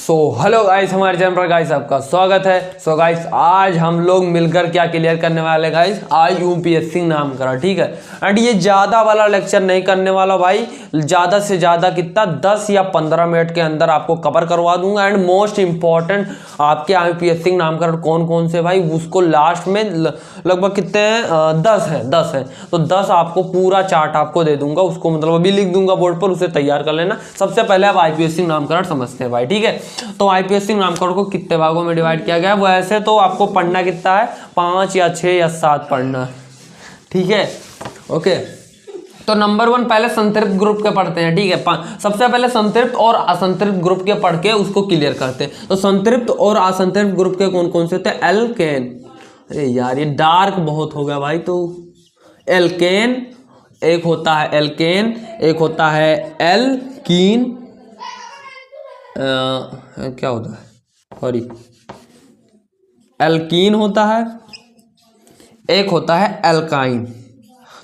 So hello guys, हमारे channel पर guys आपका स्वागत है। सो गाइस, आज हम लोग मिलकर क्या क्लियर करने वाले गाइस, आज यूपीएससी नामकरण, ठीक है। एंड ये ज़्यादा वाला लेक्चर नहीं करने वाला भाई, ज़्यादा से ज़्यादा कितना 10 या 15 मिनट के अंदर आपको कवर करवा दूंगा। एंड मोस्ट इंपॉर्टेंट आपके यूपीएससी नामकरण कौन कौन से भाई, उसको लास्ट में लगभग कितने हैं, 10 है। तो 10 आपको पूरा चार्ट आपको दे दूंगा, उसको मतलब अभी लिख दूंगा बोर्ड पर, उसे तैयार कर लेना। सबसे पहले आप आईपीएससी नामकरण समझते हैं भाई, ठीक है। तो आईपीएससी नामकरण को कितने भागों में डिवाइड किया गया है, वैसे तो आपको पढ़ना कितना है, 5 या 6 या 7 पढ़ना है, ठीक है। ओके, तो नंबर 1 पहले संतृप्त ग्रुप के पढ़ते हैं, ठीक है। सबसे पहले संतृप्त और असंतृप्त ग्रुप के पढ़ के उसको क्लियर करते हैं। तो संतृप्त और असंतृप्त ग्रुप के कौन कौन से होते हैं? एल्केन, अरे यार ये डार्क बहुत हो गया भाई, तो एल्केन एक होता है, एल्केन एक होता है, एल्कीन क्या होता है, सॉरी, एल्कीन होता है, एक होता है एल्काइन।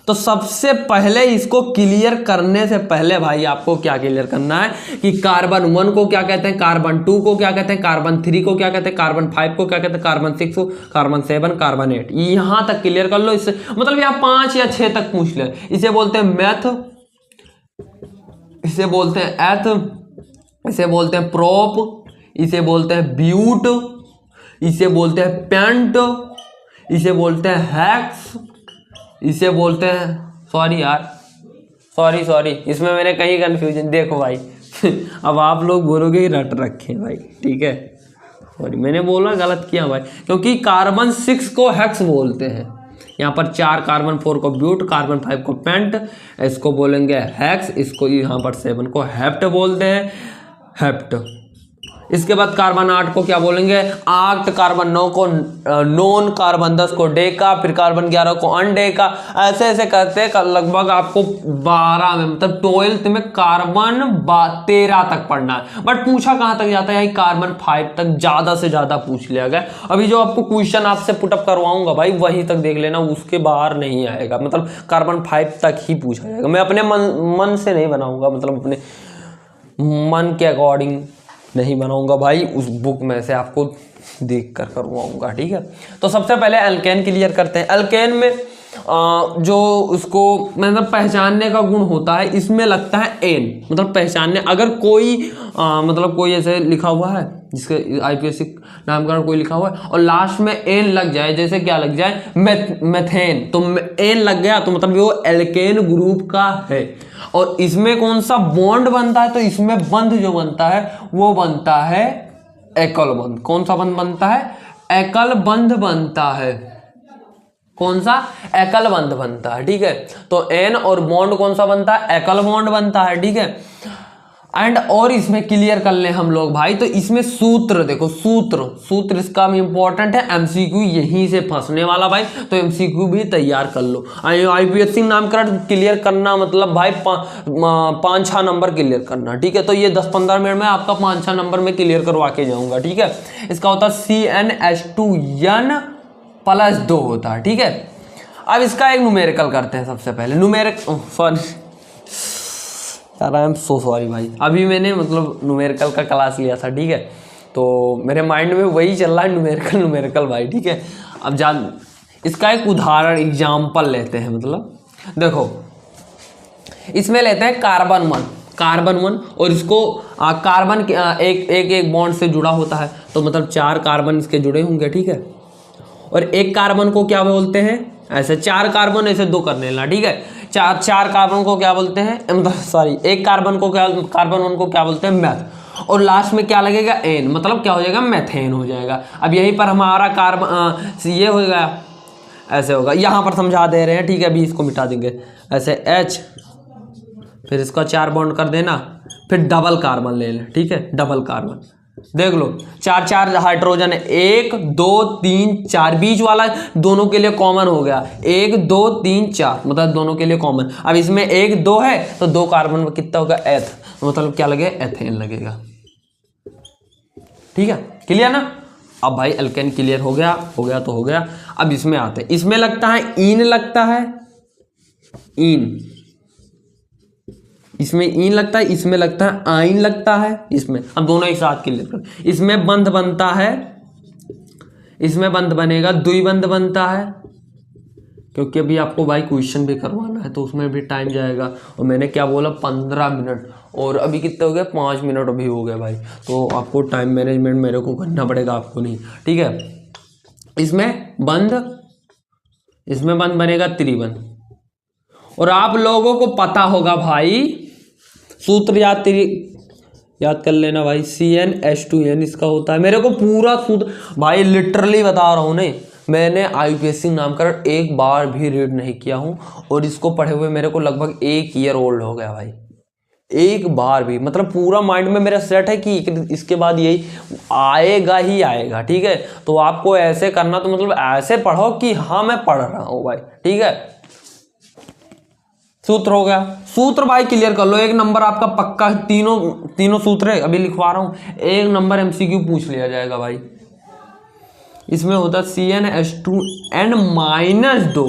तो सबसे पहले इसको क्लियर करने से पहले भाई आपको क्या क्लियर करना है कि कार्बन 1 को क्या कहते हैं, कार्बन 2 को क्या कहते हैं, कार्बन 3 को क्या कहते हैं, कार्बन 5 को क्या कहते हैं, कार्बन 6 को, कार्बन 7, कार्बन 8, यहां तक क्लियर कर लो। इससे मतलब यहाँ 5 या 6 तक पूछ ले। इसे बोलते हैं मैथ, इसे बोलते हैं एथ, इसे बोलते हैं प्रोप, इसे बोलते हैं ब्यूट, इसे बोलते हैं पेंट, इसे बोलते हैं हैक्स, इसे बोलते हैं, सॉरी यार, सॉरी इसमें मैंने कहीं कंफ्यूजन, देखो भाई अब आप लोग बोलोगे रट रखे भाई, ठीक है। सॉरी, मैंने बोला गलत किया भाई, क्योंकि कार्बन 6 को हेक्स बोलते हैं। यहाँ पर 4, कार्बन 4 को ब्यूट, कार्बन 5 को पेंट, इसको बोलेंगे हैक्स, इसको यहाँ पर 7 को हेप्ट बोलते हैं, हेप्ट। इसके बाद कार्बन 8 को क्या बोलेंगे, आक्ट, कार्बन 9 को नोन, कार्बन 10 को डेका, फिर कार्बन 11 को अनडेका, ऐसे ऐसे करते लगभग आपको 12 में, मतलब 12th में कार्बन 13 तक पढ़ना है। बट पूछा कहाँ तक जाता है, कार्बन 5 तक ज्यादा से ज्यादा पूछ लिया गया। अभी जो आपको क्वेश्चन आपसे पुटअप करवाऊंगा भाई, वहीं तक देख लेना, उसके बाहर नहीं आएगा, मतलब कार्बन 5 तक ही पूछा जाएगा। मैं अपने मन से नहीं बनाऊंगा, मतलब अपने मन के अकॉर्डिंग नहीं बनाऊंगा भाई, उस बुक में से आपको देख कर करवाऊंगा, ठीक है। तो सबसे पहले एल्केन क्लियर करते हैं। एल्केन में जो उसको मतलब पहचानने का गुण होता है, इसमें लगता है एन, मतलब पहचानने, अगर कोई मतलब कोई ऐसे लिखा हुआ है जिसके आईपीएससी नामकरण कोई लिखा हुआ है और लास्ट में एन लग जाए, जैसे क्या लग जाए, मेथेन, तो एन लग गया तो मतलब वो एल्केन ग्रुप का है। और इसमें कौन सा बॉन्ड बनता है, तो इसमें बंध जो बनता है वो बनता है एकल बंध। कौन सा बंध बनता है? एकल बंध बनता है। कौन सा? एकल बंध बनता है, ठीक है। तो एन और बॉन्ड कौन सा बनता है? एकल बॉन्ड बनता है, ठीक है। एंड और इसमें क्लियर कर ले हम लोग भाई, तो इसमें सूत्र देखो, सूत्र इसका भी इंपॉर्टेंट है, एमसीक्यू यहीं से फंसने वाला भाई, तो एमसीक्यू भी तैयार कर लो। आईपीएससी नामकरण क्लियर करना मतलब भाई 5-6 नंबर क्लियर करना, ठीक है। तो ये 10-15 मिनट में आपका 5-6 नंबर में क्लियर करवा के जाऊंगा, ठीक है। इसका होता है CnH2n+2 होता है, ठीक है। अब इसका एक न्यूमेरिकल करते हैं। सबसे पहले यार आई एम सो सॉरी भाई, अभी मैंने मतलब न्यूमेरिकल का क्लास लिया था, ठीक है। तो मेरे माइंड में वही चल रहा है, न्यूमेरिकल भाई, ठीक है। अब जान इसका एक उदाहरण एग्जाम्पल लेते हैं, मतलब देखो इसमें लेते हैं कार्बन 1 और इसको कार्बन एक बॉन्ड से जुड़ा होता है, तो मतलब 4 कार्बन इसके जुड़े होंगे, ठीक है। और एक कार्बन को क्या बोलते हैं, ऐसे 4 कार्बन ऐसे 2 कर लेना, ठीक है। चार कार्बन को क्या बोलते हैं, मतलब सॉरी, एक कार्बन को क्या, कार्बन 1 को क्या बोलते हैं, मैथ, और लास्ट में क्या लगेगा, एन, मतलब क्या हो जाएगा, मेथेन हो जाएगा। अब यहीं पर हमारा कार्बन ये हो गया, ऐसे होगा, यहाँ पर समझा दे रहे हैं, ठीक है। अभी इसको मिटा देंगे, ऐसे H, फिर इसका 4 बॉन्ड कर देना, फिर डबल कार्बन ले लें, ठीक है। डबल कार्बन देख लो, 4 हाइड्रोजन है, 1 2 3 4, बीच वाला दोनों के लिए कॉमन हो गया, 1 2 3 4, मतलब दोनों के लिए कॉमन। अब इसमें 1 2 है तो 2 कार्बन में कितना होगा, एथ, मतलब क्या लगेगा, एथेन लगेगा, ठीक है। क्लियर ना? अब भाई एल्केन क्लियर हो गया तो हो गया। अब इसमें आते हैं, इसमें लगता है इन, लगता है इन, इसमें ईन लगता है, इसमें लगता है आइन लगता है, इसमें अब दोनों एक साथ क्लियर कर। इसमें बंध बनता है, इसमें बंध बनेगा, द्विबंध बनता है, क्योंकि अभी आपको भाई क्वेश्चन भी करवाना है तो उसमें भी टाइम जाएगा। और मैंने क्या बोला 15 मिनट, और अभी कितने हो गए 5 मिनट अभी हो गए भाई, तो आपको टाइम मैनेजमेंट मेरे को करना पड़ेगा, आपको नहीं, ठीक है। इसमें बंध बनेगा त्रिबंध। और आप लोगों को पता होगा भाई, सूत्र याद कर लेना भाई, CnH2n इसका होता है। मेरे को पूरा सूत्र भाई लिटरली बता रहा हूँ, नहीं मैंने IUPAC नाम का एक बार भी रीड नहीं किया हूँ, और इसको पढ़े हुए मेरे को लगभग 1 ईयर ओल्ड हो गया भाई। एक बार भी, मतलब पूरा माइंड में मेरा सेट है कि इसके बाद यही आएगा ही आएगा, ठीक है। तो आपको ऐसे करना, तो मतलब ऐसे पढ़ो कि हाँ मैं पढ़ रहा हूँ भाई, ठीक है। सूत्र हो गया, सूत्र भाई क्लियर कर लो, 1 नंबर आपका पक्का, तीनों सूत्र है, अभी लिखवा रहा हूं, 1 नंबर MCQ पूछ लिया जाएगा भाई। इसमें होता CnH2n-2,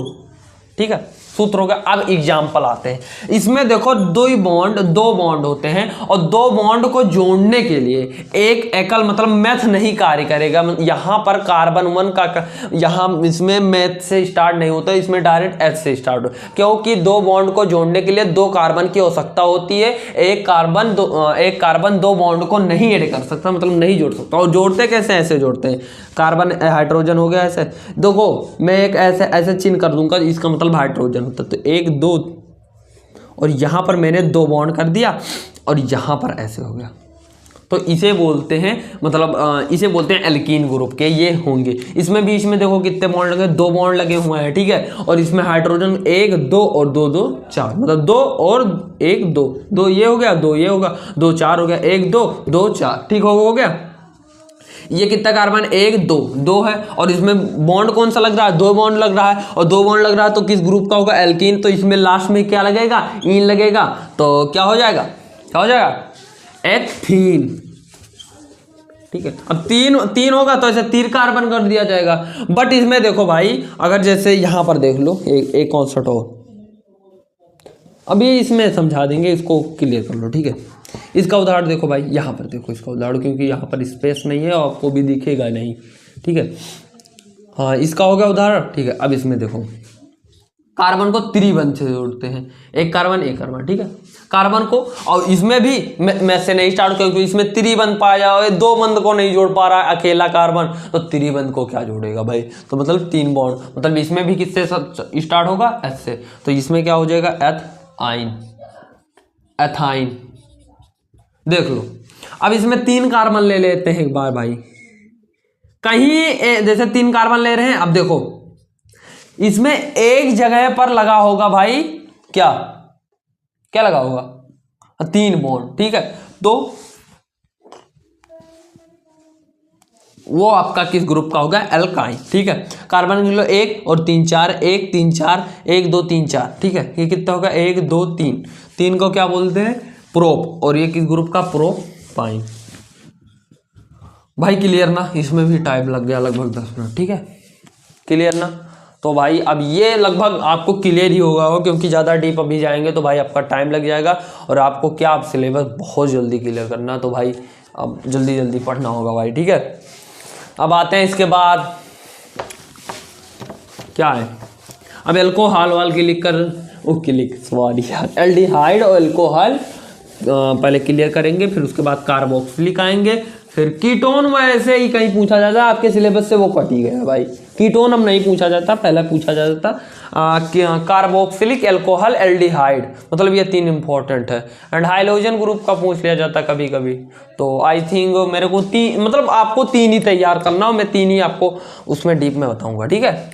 ठीक है, सूत्र हो गया। अब एग्जाम्पल आते हैं, इसमें देखो दो बॉन्ड होते हैं, और 2 बॉन्ड को जोड़ने के लिए एक एकल मतलब मैथ नहीं कार्य करेगा। यहाँ पर कार्बन 1 का, यहाँ इसमें मैथ से स्टार्ट नहीं होता, इसमें डायरेक्ट H से स्टार्ट हो, क्योंकि 2 बॉन्ड को जोड़ने के लिए 2 कार्बन की आवश्यकता होती है। एक कार्बन 2 बॉन्ड को नहीं ऐड कर सकता, मतलब नहीं जोड़ सकता। और जोड़ते कैसे, ऐसे जोड़ते हैं, कार्बन हाइड्रोजन हो गया ऐसे, देखो मैं एक ऐसे चिन्ह कर दूंगा, इसका मतलब हाइड्रोजन होता है, तो 1 2, और यहां पर मैंने 2 बॉन्ड कर दिया, और यहां पर ऐसे हो गया, तो इसे बोलते हैं, मतलब इसे बोलते हैं एल्कीन ग्रुप के ये होंगे। इसमें बीच में देखो कितने बॉन्ड लगे, 2 बॉन्ड लगे हुए हैं, ठीक है। और इसमें हाइड्रोजन 1 2 और 2 2 4, मतलब 2 और 1 2 ये हो गया, 2 ये होगा, 2 4 हो गया, 1 2 2 4, ठीक हो गया। ये कितना कार्बन 1 2 है, और इसमें बॉन्ड कौन सा लग रहा है, 2 बॉन्ड लग रहा है, और 2 बॉन्ड लग रहा है तो किस ग्रुप का होगा, एल्कीन। तो इसमें लास्ट में क्या लगेगा, ईन लगेगा, तो क्या हो जाएगा, एथीन, ठीक है। अब 3 होगा तो ऐसे 3 कार्बन कर दिया जाएगा। बट इसमें देखो भाई, अगर जैसे यहां पर देख लो, एक कॉन्सेप्ट हो, अभी इसमें समझा देंगे, इसको क्लियर कर लो, ठीक है। इसका उदाहरण देखो भाई, यहाँ पर देखो इसका उदाहरण, क्योंकि यहाँ पर स्पेस नहीं है और आपको भी दिखेगा नहीं, ठीक है। हाँ, इसका हो गया उदाहरण, ठीक है। अब इसमें देखो, कार्बन को त्रिबंध से जोड़ते हैं, एक कार्बन, ठीक है। कार्बन को, और इसमें भी मैं से नहीं स्टार्ट, क्योंकि इसमें त्रिबंध पाया जाए, 2 बंध को नहीं जोड़ पा रहा है अकेला कार्बन, तो त्रिबंध को क्या जोड़ेगा भाई, तो मतलब 3 बॉन्ड, मतलब इसमें भी किससे स्टार्ट होगा, H से, तो इसमें क्या हो जाएगा, एथाइन, देख लो। अब इसमें 3 कार्बन ले लेते हैं एक बार भाई, कहीं जैसे 3 कार्बन ले रहे हैं, अब देखो इसमें एक जगह पर लगा होगा भाई, क्या लगा होगा, 3 बॉन्ड, ठीक है। तो वो आपका किस ग्रुप का होगा, एल्काइन, ठीक है। कार्बन किलो 1 और 3 4, 1 3 4, 1 2 3 4, ठीक है। ये कितना होगा, 1 2 3, 3 को क्या बोलते हैं, प्रोप, और ये किस ग्रुप का, प्रोपाइन। भाई क्लियर ना, इसमें भी टाइम लग गया लगभग 10 मिनट, ठीक है, क्लियर ना। तो भाई अब ये लगभग आपको क्लियर ही होगा, क्योंकि ज़्यादा डीप अभी जाएंगे तो भाई आपका टाइम लग जाएगा, और आपको क्या, आप सिलेबस बहुत जल्दी क्लियर करना, तो भाई अब जल्दी पढ़ना होगा भाई, ठीक है। अब आते हैं इसके बाद क्या है, अब एल्कोहल वाल सॉरी यार, एल्डिहाइड और एल्कोहल पहले क्लियर करेंगे, फिर उसके बाद कार्बोक्सिलिक आएंगे, फिर कीटोन। वैसे ही कहीं पूछा जाता है आपके सिलेबस से, वो कट ही गया भाई, कीटोन अब नहीं पूछा जाता, पहले पूछा जाता कार्बोक्सिलिक, एल्कोहल, एल्डिहाइड, मतलब ये 3 इंपॉर्टेंट है। एंड हाइड्रोजन ग्रुप का पूछ लिया जाता कभी कभी, तो आई थिंक मेरे को 3, मतलब आपको 3 ही तैयार करना हो, मैं 3 ही आपको उसमें डीप में बताऊंगा, ठीक है।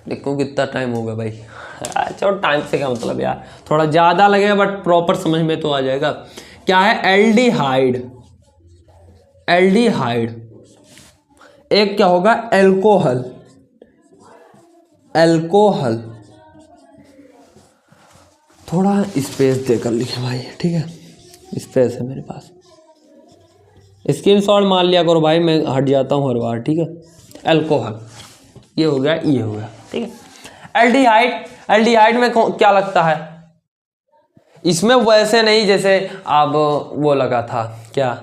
देखो कितना टाइम हो गया भाई, चलो टाइम से क्या मतलब यार, थोड़ा ज़्यादा लगेगा बट प्रॉपर समझ में तो आ जाएगा। क्या है, एल्डिहाइड, एक क्या होगा, एल्कोहल, थोड़ा स्पेस देकर लिखे भाई, ठीक है, स्पेस है मेरे पास, स्क्रीनशॉट मान लिया करो भाई, मैं हट जाता हूँ हर बार, ठीक है। एल्कोहल, ये हो गया, ठीक है। एल्डिहाइड में क्या लगता है, इसमें वैसे नहीं जैसे अब वो लगा था क्या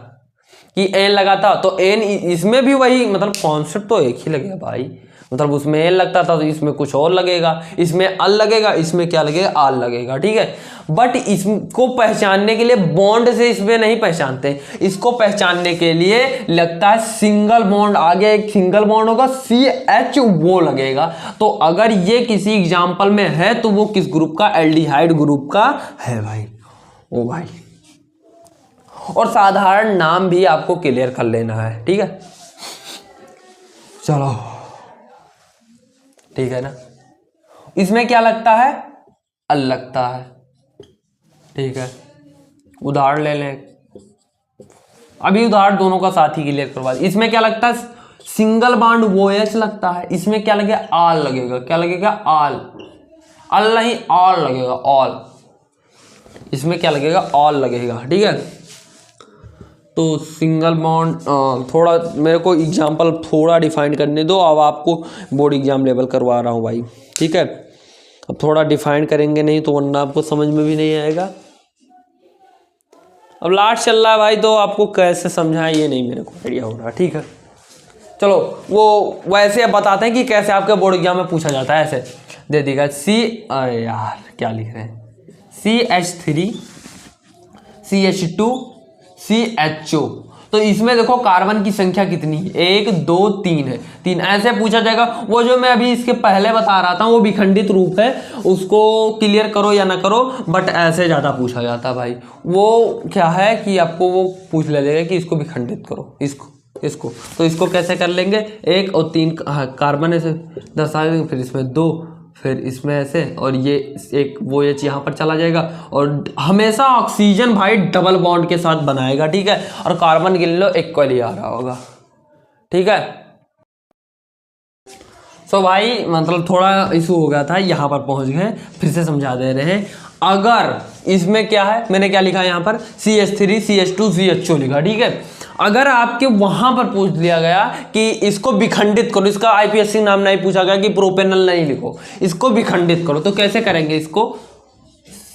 कि एन लगा था तो एन, इसमें भी वही मतलब कॉन्सेप्ट तो एक ही लगेगा भाई, मतलब उसमें एन लगता था तो इसमें कुछ और लगेगा, इसमें अल लगेगा, इसमें क्या लगेगा आल लगेगा, ठीक है। बट इसको पहचानने के लिए बॉन्ड से इसमें नहीं पहचानते, इसको पहचानने के लिए लगता है सिंगल बॉन्ड, आगे एक सिंगल बॉन्ड होगा CH वो लगेगा। तो अगर ये किसी एग्जाम्पल में है तो वो किस ग्रुप का, एल्डिहाइड ग्रुप का है भाई। ओ भाई, और साधारण नाम भी आपको क्लियर कर लेना है, ठीक है। चलो ठीक है ना, इसमें क्या लगता है, अल लगता है, ठीक है। उदाहरण ले लें, अभी उदाहरण दोनों का साथ ही क्लियर करवा। इसमें क्या लगता है, सिंगल बॉन्ड OH लगता है, इसमें क्या लगेगा, आल लगेगा, क्या लगेगा, आल, अल नहीं ऑल लगेगा, ऑल, इसमें क्या लगेगा, ऑल लगेगा, ठीक है। तो सिंगल बॉन्ड थोड़ा मेरे को एग्जांपल थोड़ा डिफाइन करने दो, अब आपको बोर्ड एग्जाम लेवल करवा रहा हूँ भाई, ठीक है। अब थोड़ा डिफाइन करेंगे नहीं तो वरना आपको समझ में भी नहीं आएगा। अब लास्ट चल रहा है भाई, तो आपको कैसे समझाएं ये नहीं मेरे को आइडिया हो रहा, ठीक है। चलो वो वैसे अब बताते हैं कि कैसे आपके बोर्ड एग्जाम में पूछा जाता है। ऐसे दे देगा अरे यार क्या लिख रहे हैं, CH3 CH2 CHO। तो इसमें देखो कार्बन की संख्या कितनी है, 1 2 3 है, 3 ऐसे पूछा जाएगा। वो जो मैं अभी इसके पहले बता रहा था वो विखंडित रूप है, उसको क्लियर करो या ना करो, बट ऐसे ज़्यादा पूछा जाता भाई। वो क्या है कि आपको वो पूछ ले जाएगा कि इसको विखंडित करो, इसको तो इसको कैसे कर लेंगे, 1 और 3 कार्बन ऐसे दर्शा देंगे, फिर इसमें 2, फिर इसमें ऐसे, और ये एक वो OH यहाँ पर चला जाएगा। और हमेशा ऑक्सीजन भाई डबल बॉन्ड के साथ बनाएगा, ठीक है। और कार्बन गिन लो इक्वली आ रहा होगा, ठीक है। सो भाई मतलब थोड़ा इशू हो गया था, यहाँ पर पहुँच गए, फिर से समझा दे रहे हैं। अगर इसमें क्या है, मैंने क्या लिखा है यहाँ पर, CH3 CH2 CHO लिखा, ठीक है। अगर आपके वहां पर पूछ लिया गया कि इसको विखंडित करो, इसका IPSC नाम नहीं पूछा गया कि प्रोपेनल नहीं लिखो, इसको विखंडित करो, तो कैसे करेंगे इसको,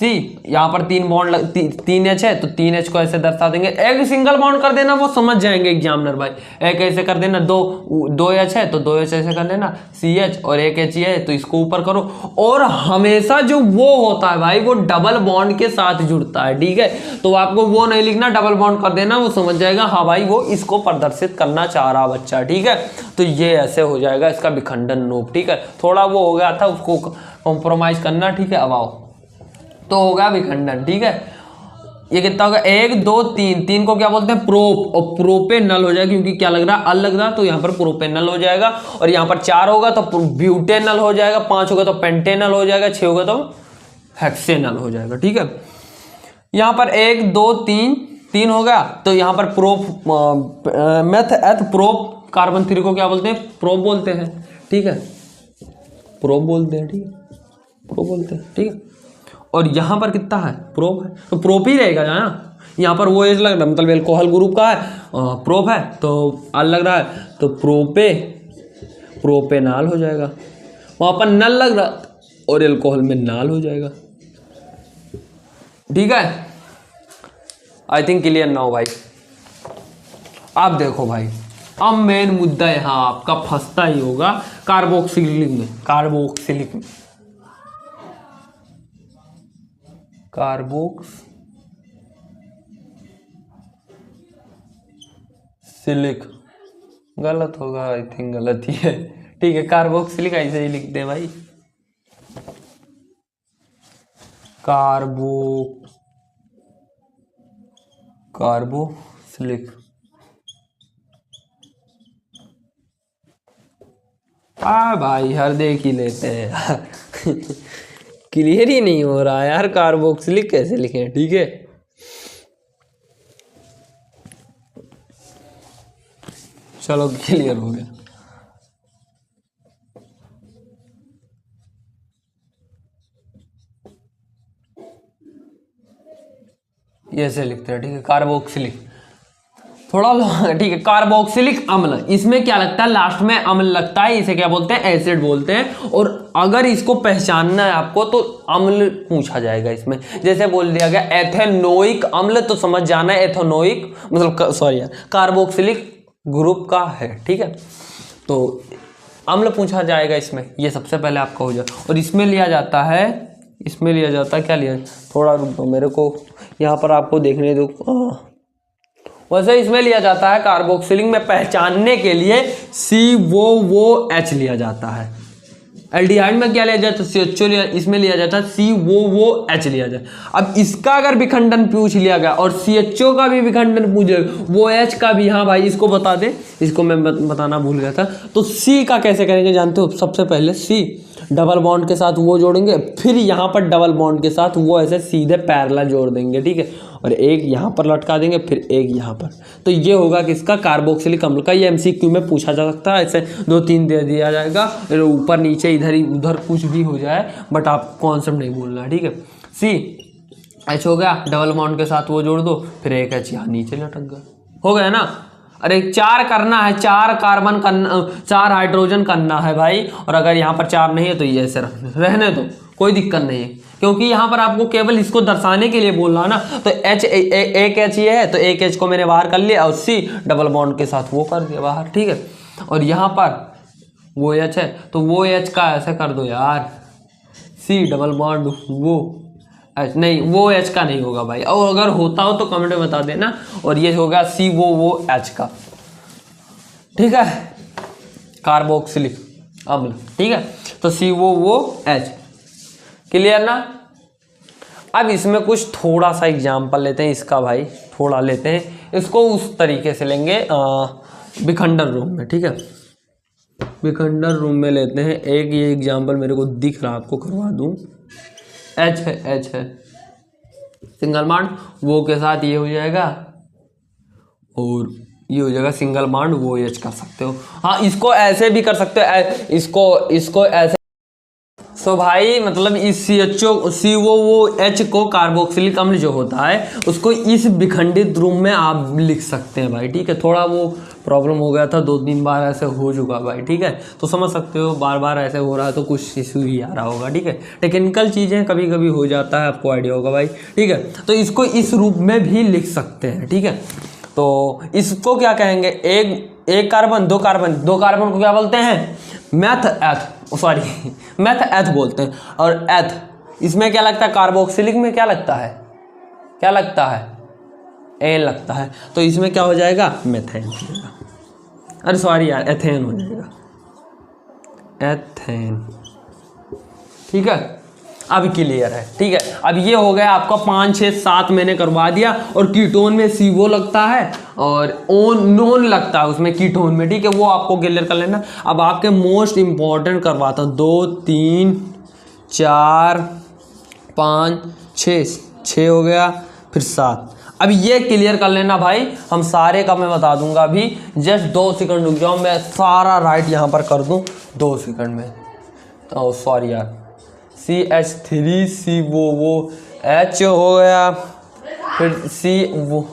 यहाँ पर 3 बॉन्ड 3H है तो 3H को ऐसे दर्शा देंगे, एक सिंगल बॉन्ड कर देना, वो समझ जाएंगे एग्जामिनर भाई। एक ऐसे कर देना, 2H है तो 2H ऐसे कर देना, CH और एक H है तो इसको ऊपर करो। और हमेशा जो वो होता है भाई वो डबल बॉन्ड के साथ जुड़ता है, ठीक है। तो आपको वो नहीं लिखना, डबल बॉन्ड कर देना, वो समझ जाएगा हाँ भाई वो इसको प्रदर्शित करना चाह रहा बच्चा, ठीक है। तो ये ऐसे हो जाएगा इसका विखंडन रूप, ठीक है। थोड़ा वो हो गया था, उसको कॉम्प्रोमाइज करना, ठीक है। अब आओ तो होगा विखंडन, ठीक है। ये कितना होगा, 1 2 3, 3 को क्या बोलते हैं, प्रोप, और प्रोपेनल हो जाएगा क्योंकि क्या लग रहा है, अल लग रहा है, तो यहाँ पर प्रोपेनल हो जाएगा। और यहाँ पर 4 होगा तो ब्यूटेनल हो जाएगा, 5 होगा तो पेंटेनल हो जाएगा, 6 होगा तो हेक्सेनल हो जाएगा, ठीक है। यहाँ पर 1 2 3 हो गया, तो यहाँ पर prop meth eth prop, carbon 3 को क्या बोलते हैं, प्रोप बोलते हैं, ठीक है। प्रोप बोलते हैं, ठीक है, प्रोप बोलते हैं, ठीक है। और यहाँ पर कितना है, प्रोप है, तो प्रोप ही रहेगा ना। यहाँ पर वो एज लग रहा है, मतलब एल्कोहल ग्रुप का है, प्रोप है तो अल लग रहा है तो प्रोपेनाल हो जाएगा। वहाँ पर नल लग रहा और एल्कोहल में नाल हो जाएगा, ठीक है। आई थिंक क्लियर ना हो भाई। आप देखो भाई, अब मेन मुद्दा यहाँ आपका फंसता ही होगा कार्बोक्सिलिक में, कार्बोक्सिलिक गलत होगा, आई थिंक गलत ही है, ठीक है। कार्बोक्सिलिक ऐसे ही लिखते हैं भाई, कार्बोक्सिलिक। भाई हर देख ही लेते हैं यार क्लियर ही नहीं हो रहा यार, कार्बोक्सिलिक कैसे लिखें, ठीक है। चलो क्लियर हो गया। ये ऐसे लिखते हैं, ठीक है, कार्बोक्सिलिक। थोड़ा ठीक है। कार्बोक्सिलिक अम्ल, इसमें क्या लगता है, लास्ट में अम्ल लगता है, इसे क्या बोलते हैं, एसिड बोलते हैं। और अगर इसको पहचानना है आपको तो अम्ल पूछा जाएगा इसमें। जैसे बोल दिया गया एथेनोइक अम्ल, तो समझ जाना है एथेनोइक मतलब सॉरी यार कार्बोक्सिलिक ग्रुप का है, ठीक है। तो अम्ल पूछा जाएगा इसमें, ये सबसे पहले आपका हो जाए। और इसमें लिया जाता है, इसमें लिया जाता है क्या लिया, थोड़ा रुक दो मेरे को, यहाँ पर आपको देखने दो। वैसे इसमें लिया जाता है कार्बोक्सिलिक में पहचानने के लिए COOH लिया जाता है। एल्डिहाइड में क्या लिया जाता है, CHO लिया, इसमें लिया जाता है COOH लिया जाता है। अब इसका अगर विखंडन पूछ लिया गया और CHO का भी विखंडन पूछ लिया, वो H का भी, हाँ भाई इसको बता दे, इसको मैं बताना भूल गया था। तो C का कैसे करेंगे जानते हो, सबसे पहले C डबल बॉन्ड के साथ वो जोड़ेंगे, फिर यहाँ पर डबल बॉन्ड के साथ वो ऐसे सीधे पैरेलल जोड़ देंगे, ठीक है। और एक यहाँ पर लटका देंगे, फिर एक यहाँ पर। तो ये होगा किसका, कार्बोक्सिलिक अम्ल का। ये MCQ में पूछा जा सकता है, ऐसे 2-3 दे दिया जाएगा, फिर ऊपर नीचे इधर ही उधर कुछ भी हो जाए, बट आप कॉन्सेप्ट नहीं भूलना है, ठीक है। CH हो गया, डबल बॉन्ड के साथ वो जोड़ दो, फिर एक H यहाँ नीचे लटक गया, हो गया ना। अरे 4 करना है, 4 कार्बन करना, 4 हाइड्रोजन करना है भाई। और अगर यहाँ पर 4 नहीं है तो ये ऐसे रहने दो, कोई दिक्कत नहीं है, क्योंकि यहाँ पर आपको केवल इसको दर्शाने के लिए बोलना ना। तो H एक H ये है, तो एक H को मैंने बाहर कर लिया, और C डबल बॉन्ड के साथ वो कर दिया बाहर, ठीक है। और यहाँ पर वो H है, तो वो H का ऐसे कर दो यार, C डबल बॉन्ड वो H, नहीं वो H का नहीं होगा भाई, और अगर होता हो तो कमेंट में बता देना। और ये होगा COOH का, ठीक है, कार्बोक्सिलिक अम्ल, ठीक है। तो COOH क्लियर ना। अब इसमें कुछ थोड़ा सा एग्जाम्पल लेते हैं इसका भाई, थोड़ा लेते हैं इसको, उस तरीके से लेंगे विखंडन रूम में, ठीक है। विखंडन रूम में लेते हैं एक, ये एग्जाम्पल मेरे को दिख रहा, आपको करवा दूं। H है सिंगल बॉन्ड, वो के साथ ये हो जाएगा, और ये हो जाएगा सिंगल बॉन्ड, वो H कर सकते हो। हाँ इसको ऐसे भी कर सकते हो, इसको ऐसे। सो भाई मतलब इस COOH को, कार्बोक्सिलिक अम्ल जो होता है, उसको इस विखंडित रूप में आप लिख सकते हैं भाई, ठीक है। थोड़ा वो प्रॉब्लम हो गया था, 2-3 बार ऐसे हो चुका भाई, ठीक है। तो समझ सकते हो, बार बार ऐसे हो रहा है तो कुछ इशू ही आ रहा होगा, ठीक है। टेक्निकल चीज़ें कभी कभी हो जाता है, आपको आइडिया होगा भाई, ठीक है। तो इसको इस रूप में भी लिख सकते हैं, ठीक है। तो इसको क्या कहेंगे, एक कार्बन, दो कार्बन को क्या बोलते हैं, मैथ एथ बोलते हैं। और एथ इसमें क्या लगता है, कार्बोक्सिलिक में क्या लगता है, एन लगता है, तो इसमें क्या हो जाएगा, मेथेन हो जाएगा। अरे सॉरी यार, एथेन हो जाएगा, एथेन, ठीक है। अब क्लियर है, ठीक है। अब ये हो गया आपका 5, 6, 7 मैंने करवा दिया। और कीटोन में CO लगता है और नॉन लगता है उसमें कीटोन में, ठीक है। वो आपको क्लियर कर लेना। अब आपके मोस्ट इंपॉर्टेंट करवाता हूँ, 2, 3, 4, 5, 6 हो गया, फिर 7। अब ये क्लियर कर लेना भाई, हम सारे का मैं बता दूंगा अभी, जस्ट 2 सेकंड रुक जाओ, मैं सारा राइट यहाँ पर कर दूँ 2 सेकंड में। तो सॉरी यार, CH3COOH हो गया, फिर CHO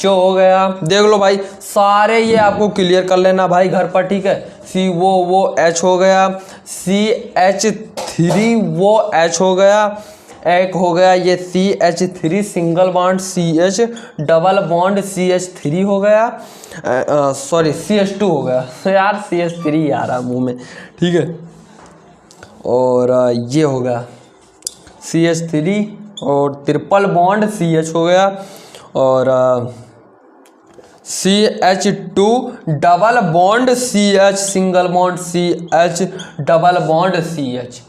हो गया। देख लो भाई, सारे ये आपको क्लियर कर लेना भाई घर पर, ठीक है। COOH हो गया, CH3OH हो गया, एक हो गया ये CH3 single bond CH, double bond CH3 हो गया, सॉरी CH2 हो गया यार, CH3 आ रहा मुंह में, ठीक है। और ये हो गया CH3 और ट्रिपल बॉन्ड CH हो गया, और CH2 double bond CH, single bond CH, double bond CH।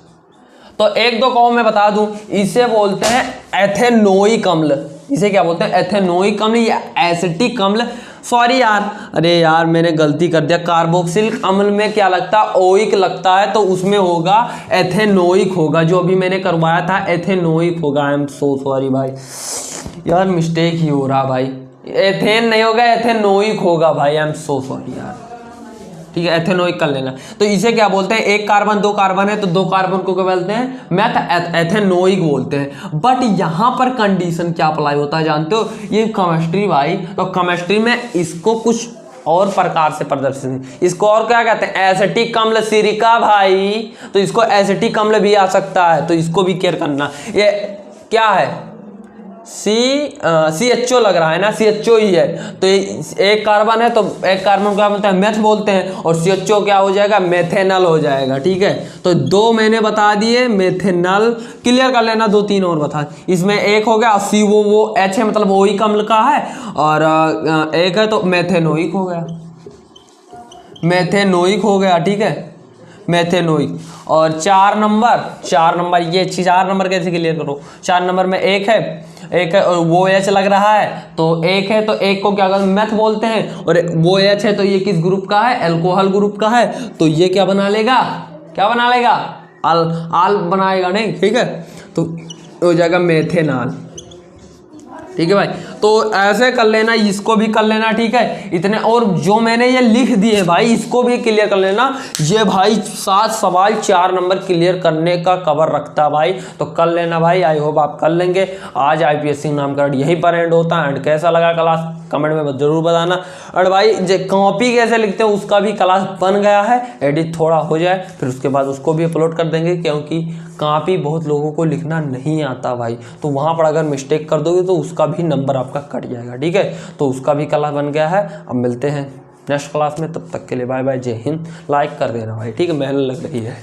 तो 1-2 को मैं बता दूं, इसे बोलते हैं एथेनोइक अम्ल। इसे क्या बोलते हैं, एथेनोइक अम्ल या एसिटिक अम्ल। सॉरी यार, अरे यार मैंने गलती कर दिया। कार्बोक्सिलिक अम्ल में क्या लगता है, ओइक लगता है, तो उसमें होगा एथेनोइक होगा, जो अभी मैंने करवाया था एथेनोइक होगा। आई एम सो सॉरी भाई, यार मिस्टेक ही हो रहा भाई, एथेन नहीं होगा, एथेनोइक होगा भाई, आई एम सो सॉरी यार। ठीक है, एथेनोइक कर लेना। तो इसे क्या बोलते हैं, एक कार्बन दो कार्बन है तो दो कार्बन को क्या बोलते हैं, मेथ एथेनोइक बोलते हैं। बट यहाँ पर कंडीशन क्या अप्लाई होता है जानते हो, ये केमिस्ट्री भाई, तो केमिस्ट्री में इसको कुछ और प्रकार से प्रदर्शित, इसको और क्या कहते हैं, एसिटिक अम्ल सिरिका भाई, तो इसको एसिटिक अम्ल भी आ सकता है, तो इसको भी केयर करना। ये क्या है, CHO लग रहा है ना, CHO ही है, तो एक कार्बन है तो एक कार्बन क्या बोलते हैं, मेथ बोलते हैं, और CHO क्या हो जाएगा, मेथेनल हो जाएगा। ठीक है, तो दो मैंने बता दिए, मेथेनल क्लियर कर लेना, दो तीन और बता, इसमें एक हो गया COOH है, मतलब ओइक अम्ल का है, और एक है तो मेथेनोइक हो गया, मेथेनोइक हो गया। ठीक है, मेथेनोइक। और चार नंबर ये 4 नंबर कैसे क्लियर करो, 4 नंबर में एक है और वो H लग रहा है, तो एक है तो एक को क्या कहते हैं, मेथ बोलते हैं, और वो H है तो ये किस ग्रुप का है, अल्कोहल ग्रुप का है, तो ये क्या बना लेगा, आल बनाएगा नहीं। ठीक है, तो हो जाएगा मेथेनॉल। ठीक है भाई, तो ऐसे कर लेना, इसको भी कर लेना। ठीक है, इतने, और जो मैंने ये लिख दिए भाई इसको भी क्लियर कर लेना। ये भाई 7 सवाल 4 नंबर क्लियर करने का कवर रखता है भाई, तो कर लेना भाई। आई होप आप कर लेंगे। आज IPSC नाम का यहीं पर एंड होता है। एंड कैसा लगा क्लास कमेंट में जरूर बताना। और भाई कॉपी कैसे लिखते हैं उसका भी क्लास बन गया है, एडिट थोड़ा हो जाए फिर उसके बाद उसको भी अपलोड कर देंगे, क्योंकि कॉपी बहुत लोगों को लिखना नहीं आता भाई, तो वहाँ पर अगर मिस्टेक कर दोगे तो उसका भी नंबर आपका कट जाएगा। ठीक है, तो उसका भी क्लास बन गया है। अब मिलते हैं नेक्स्ट क्लास में, तब तक के लिए बाय बाय, जय हिंद। लाइक कर देना भाई, ठीक है, मेहनत लग रही है।